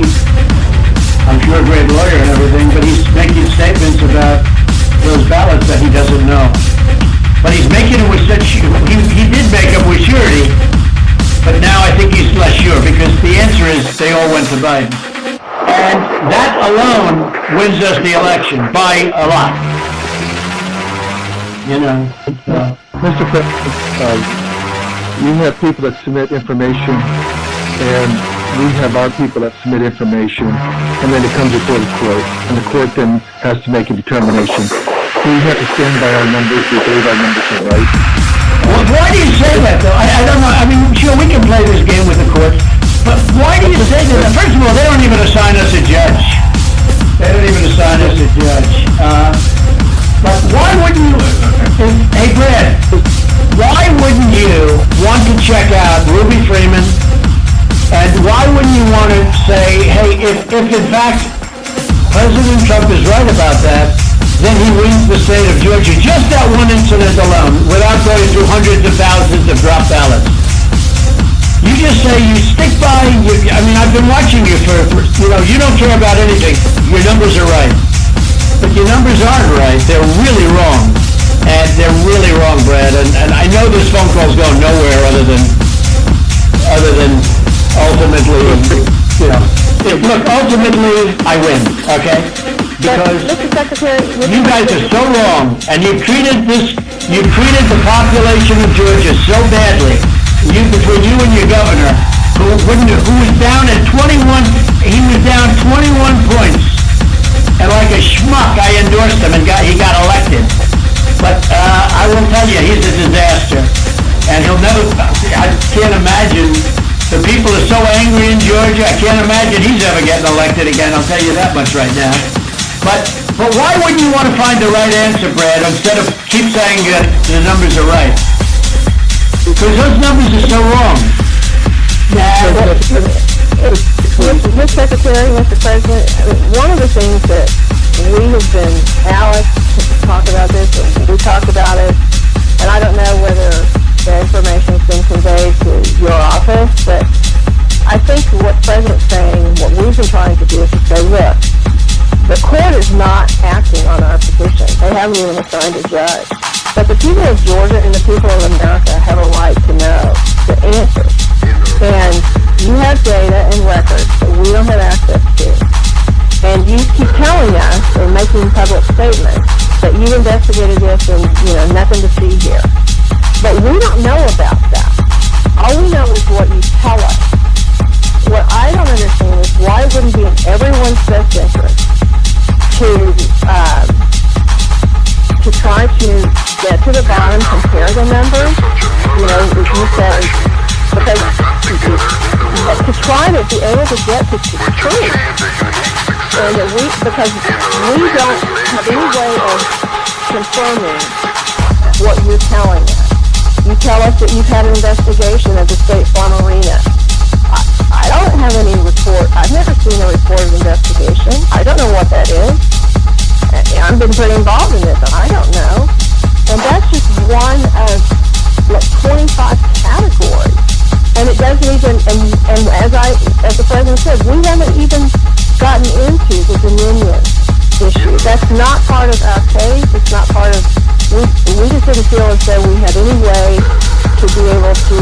I'm sure, a great lawyer and everything, but he's making statements about those ballots that he doesn't know. But he's making it with such, he did make them with surety, but now I think he's less sure, because the answer is they all went to Biden. And that alone wins us the election by a lot. Mr. President, you have people that submit information, and we have our people that submit information, and then it comes before the court, and the court then has to make a determination. We have to stand by our numbers. We believe our numbers are right. Well, why do you say that, though? I don't know. I mean, sure, we can play this game with the courts, but why do you say that? First of all, they don't even assign us a judge. They don't even assign us a judge. But why wouldn't you... Hey, Brad, why wouldn't you want to check out Ruby Freeman, and why wouldn't you want to say, hey, if in fact President Trump is right about that, then he wins the state of Georgia. Just that one incident alone, without going through hundreds of thousands of drop ballots. You just say you stick by, I've been watching you for you don't care about anything. Your numbers are right. But your numbers aren't right. They're really wrong. And they're really wrong, Brad. And I know this phone call's going nowhere other than ultimately, look, ultimately I win, okay? Because you guys are so wrong, and you've treated the population of Georgia so badly. Between you and your governor, who was down at 21, he was down 21 points. And like a schmuck, I endorsed him and he got elected. But I will tell you, he's a disaster. And I can't imagine, the people are so angry in Georgia, I can't imagine he's ever getting elected again, I'll tell you that much right now. But why wouldn't you want to find the right answer, Brad, instead of keep saying that the numbers are right? Because those numbers are so wrong. Mr. Secretary, Mr. President, one of the things that we have been, Alex talked about this, we talked about it, and I don't know whether the information has been conveyed to your office, but I think what the President's saying, what we've been trying to do is to say, look, the court is not acting on our petition. They haven't even assigned a judge. But the people of Georgia and the people of America have a right to know the answers. And you have data and records that we don't have access to. And you keep telling us and making public statements that you investigated this and, nothing to see here. But we don't know about that. All we know is what you tell us. What I don't understand is why it wouldn't be in everyone's best interest to try to get to the bottom, compare the numbers, as you said, because to try to be able to get to the truth, and because we don't have any way of confirming what you're telling us. You tell us that you've had an investigation of the State Farm Arena. I don't have any report. I've never seen a reported investigation. I don't know what that is. I've been pretty involved in this, and I don't know. And that's just one of 25 categories. And it doesn't even, and as the President said, we haven't even gotten into the Dominion issue. That's not part of our case. It's not part of, we just didn't feel as though we had any way to be able to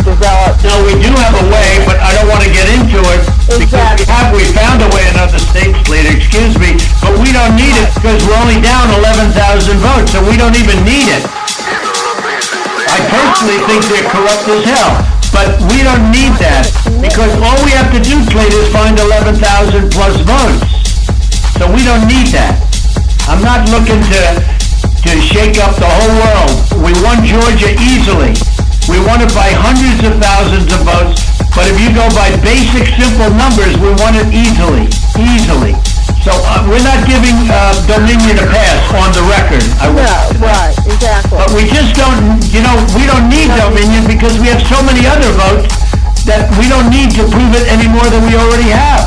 develop. No, we do have a way, but I don't want to get into it. Exactly. Because we found a way in other states, Leader, excuse me, but we don't need it because we're only down 11,000 votes, so we don't even need it. I personally think they're corrupt as hell, but we don't need that because all we have to do, Slater, is find 11,000 plus votes. So we don't need that. I'm not looking to shake up the whole world. We won Georgia easily. We won it by hundreds of thousands of votes, but if you go by basic, simple numbers, we won it easily. So we're not giving Dominion a pass on the record. No, right, exactly. But we just don't, we don't need Dominion because we have so many other votes that we don't need to prove it any more than we already have.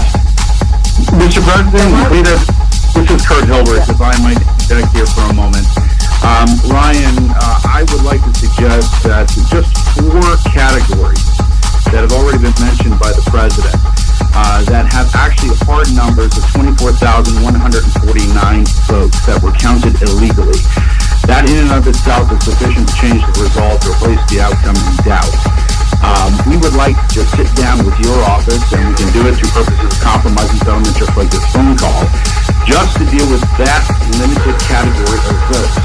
Mr. President, Leader, this is Kurt Hilbert, if I might interject here for a moment. Ryan, I would like to suggest that just 4 categories that have already been mentioned by the President that have actually hard numbers of 24,149 votes that were counted illegally. That in and of itself is sufficient to change the result or place the outcome in doubt. We would like to just sit down with your office, and we can do it through purposes of compromise and settlement, just like this phone call, just to deal with that limited category of votes.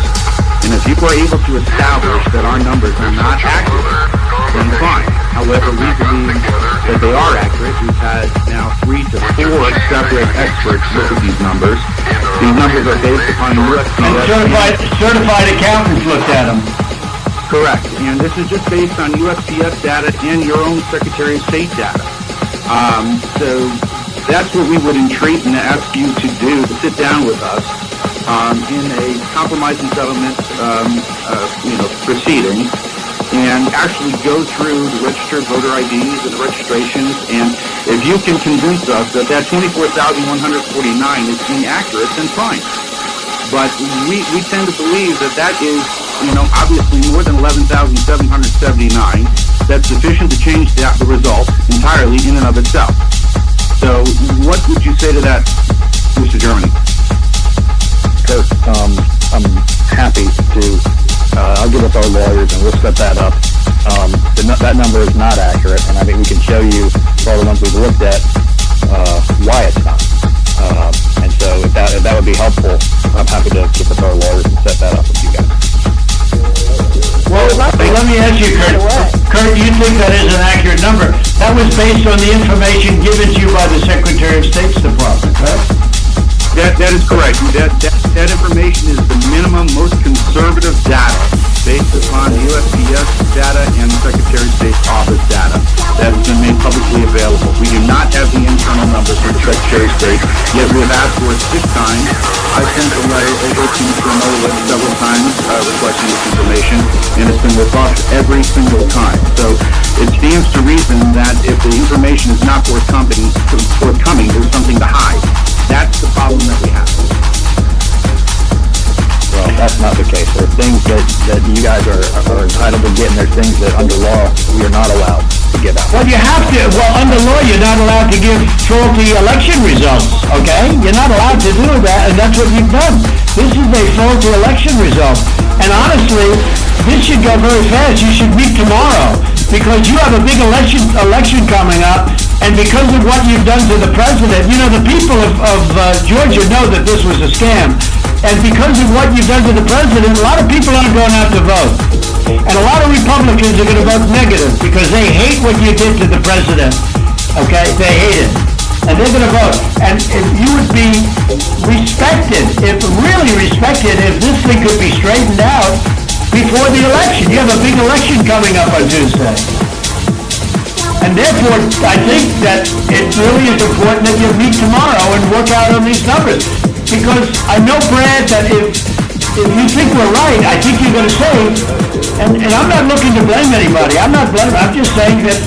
And if you are able to establish that our numbers are not accurate, then fine. However, we believe that they are accurate. We've had now 3 to 4 separate experts look at these numbers. These numbers are based upon And certified accountants looked at them. Correct. And this is just based on USPS data and your own Secretary of State data. So that's what we would entreat and ask you to do, to sit down with us in a compromise and settlement proceeding, and actually go through the registered voter IDs and the registrations. And if you can convince us that that 24,149 is inaccurate, then fine. But we tend to believe that that is, obviously more than 11,779. That's sufficient to change the result entirely in and of itself. So what would you say to that, Mr. Germany? Kurt, I'm happy to, I'll get with our lawyers and we'll set that up. That number is not accurate, and I think we can show you, for all the ones we've looked at, why it's not. And so if that would be helpful, I'm happy to get with our lawyers and set that up with you guys. Well, let me ask you, Kurt. Kurt, do you think that is an accurate number? That was based on the information given to you by the Secretary of State's Department, right? That is correct. That information is the minimum, most conservative data based upon USPS data and the Secretary of State's office data that has been made publicly available. We do not have the internal numbers from the Secretary of State, yet we have asked for it 6 times. I sent a letter over to Mr. Mowat several times requesting this information, and it's been rebuffed every single time. So it stands to reason that if the information is not forthcoming, there's something to hide. That's the problem that we have. Well, that's not the case. There are things that you guys are entitled to get, and there's things that under law we are not allowed to give out. Well, you have to. Well, under law, you're not allowed to give faulty election results, okay? You're not allowed to do that, and that's what you've done. This is a faulty election result. And honestly, this should go very fast. You should meet tomorrow, because you have a big election coming up, and because of what you've done to the president, the people of Georgia know that this was a scam. And because of what you've done to the president, a lot of people aren't going out to vote. And a lot of Republicans are going to vote negative because they hate what you did to the president. Okay? They hate it. And they're going to vote. And if you would be really respected, if this thing could be straightened out before the election. You have a big election coming up on Tuesday. And therefore, I think that it really is important that you meet tomorrow and work out on these numbers. Because I know, Brad, that if you think we're right, I think you're going to say, and I'm not looking to blame anybody. I'm not blaming. I'm just saying that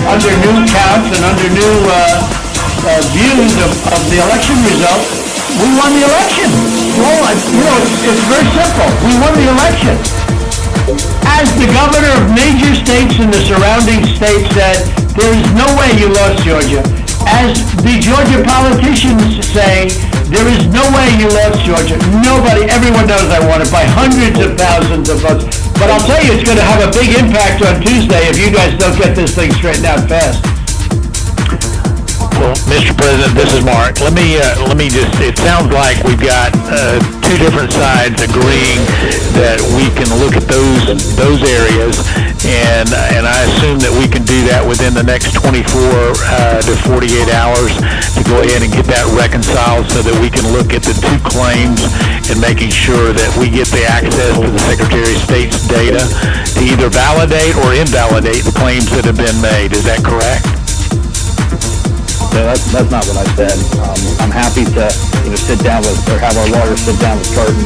under new counts and under new views of the election result, we won the election. Well, it's very simple. We won the election. As the governor of major states in the surrounding states said, there is no way you lost Georgia. As the Georgia politicians say, there is no way you lost Georgia. Everyone knows I won it by hundreds of thousands of votes. But I'll tell you, it's going to have a big impact on Tuesday if you guys don't get this thing straightened out fast. Well, Mr. President, this is Mark. Let me just, it sounds like we've got 2 different sides agreeing that we can look at those areas, and I assume that we can do that within the next 24 to 48 hours to go ahead and get that reconciled so that we can look at the 2 claims and making sure that we get the access to the Secretary of State's data to either validate or invalidate the claims that have been made. Is that correct? No, that's not what I said. I'm happy to sit down with, or have our lawyers sit down with Kurt and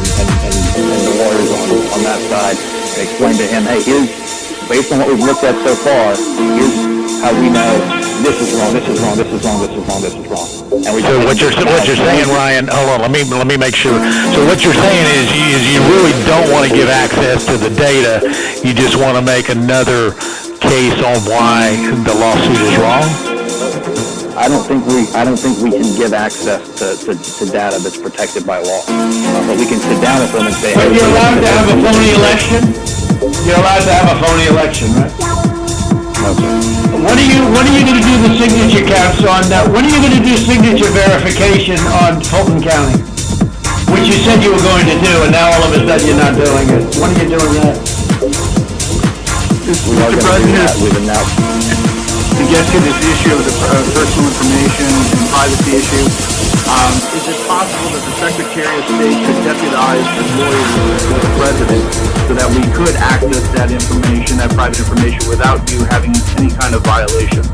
the lawyers on that side and explain to him, hey, based on what we've looked at so far, here's how we know this is wrong, this is wrong, this is wrong, this is wrong, this is wrong. And so what you're saying, Ryan, hold on, let me make sure. So what you're saying is you really don't want to give access to the data. You just want to make another case on why the lawsuit is wrong? I don't think we can give access to data that's protected by law. But we can sit down with them and say, but you're allowed to have a phony election? You're allowed to have a phony election, right? No, sir. When are you going to do the signature counts on that? When are you going to do signature verification on Fulton County? which you said you were going to do, and now all of a sudden you're not doing it. When are you doing that? We are going to do that. We've announced. To get to this issue of the personal information and privacy issue, is it possible that the Secretary of State could deputize the lawyers with the President so that we could access that information, that private information, without you having any kind of violation?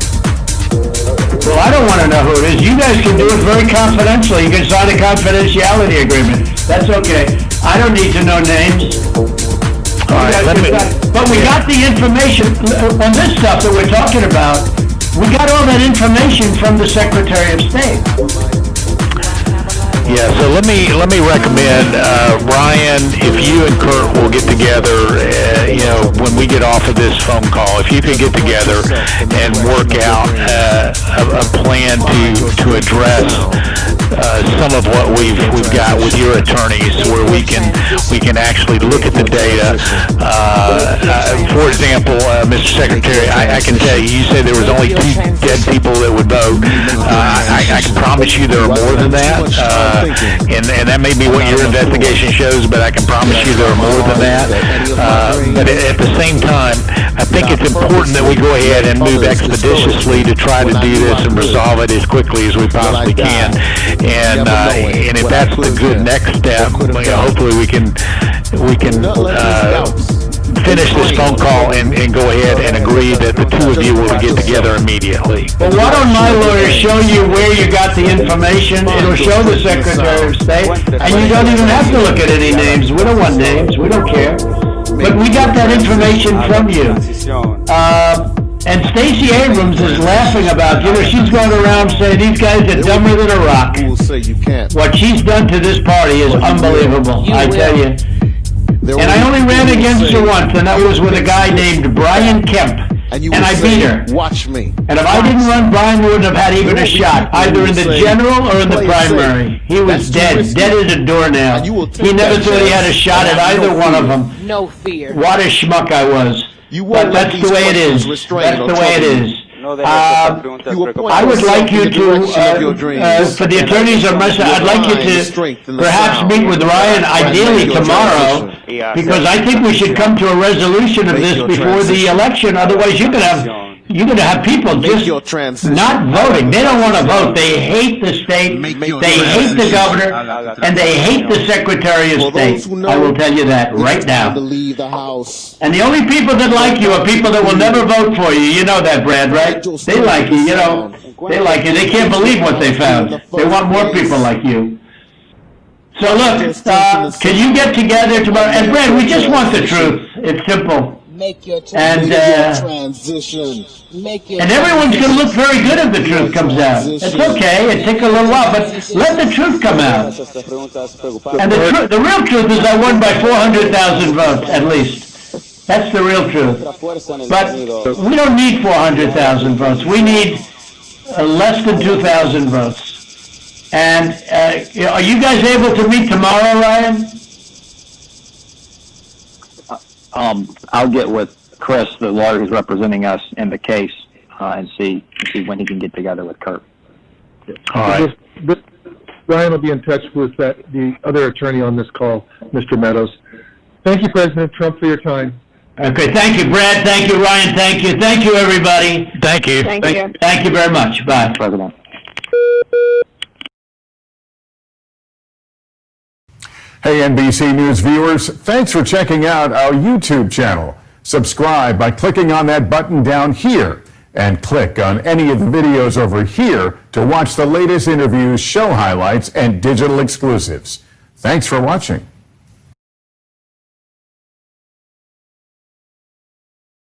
Well, I don't want to know who it is. You guys can do it very confidentially. You can sign a confidentiality agreement. That's okay. I don't need to know names. All right, But we got the information on this stuff that we're talking about. We got all that information from the Secretary of State. Yeah, so let me recommend, Ryan, if you and Kurt will get together, when we get off of this phone call, if you can get together and work out a plan to address some of what we've got with your attorneys, where we can actually look at the data. For example, Mr. Secretary, I can tell you said there was only 2 dead people that would vote. I can promise you there are more than that. And that may be what your investigation shows, but I can promise you there are more than that. But at the same time, I think it's important that we go ahead and move expeditiously to try to do this and resolve it as quickly as we possibly can. And if that's the good next step, hopefully we can finish this phone call and go ahead and agree that the 2 of you will get together immediately. Well, why don't my lawyer show you where you got the information? It'll show the Secretary of State, and you don't even have to look at any names. We don't want names. We don't care. But we got that information from you. And Stacey Abrams is laughing about, she's going around saying these guys are dumber than a rock. What she's done to this party is unbelievable, I tell you. And I only ran against her once, and that was with a guy named Brian Kemp. And I beat her. Watch me. And if I didn't run, Brian wouldn't have had even a shot, either in the general or in the primary. He was dead as a doornail. He never thought he had a shot at either one of them. No fear. What a schmuck I was. But that's the way it is. That's the way it is. I would like you to, for the attorneys on my side, I'd like you to perhaps meet with Ryan ideally tomorrow, because I think we should come to a resolution of this before the election. Otherwise, you're going to have people just not voting. They don't want to vote. They hate the state, they hate the governor, and they hate the Secretary of State. I will tell you that right now. And the only people that like you are people that will never vote for you. You know that, Brad, right? They like you, They like you. They can't believe what they found. They want more people like you. So look, can you get together tomorrow? And Brad, we just want the truth. It's simple. And everyone's going to look very good if the truth comes out. It's okay. It takes a little while, but let the truth come out. And the real truth is I won by 400,000 votes, at least. That's the real truth. But we don't need 400,000 votes. We need less than 2,000 votes. And are you guys able to meet tomorrow, Ryan? I'll get with Chris, the lawyer who's representing us in the case, and see when he can get together with Kurt. All right. Ryan will be in touch with the other attorney on this call, Mr. Meadows. Thank you, President Trump, for your time. Okay, thank you, Brad. Thank you, Ryan. Thank you. Thank you, everybody. Thank you. Thank you. Thank you very much. Bye. President. Hey, NBC News viewers, thanks for checking out our YouTube channel. Subscribe by clicking on that button down here and click on any of the videos over here to watch the latest interviews, show highlights, and digital exclusives. Thanks for watching.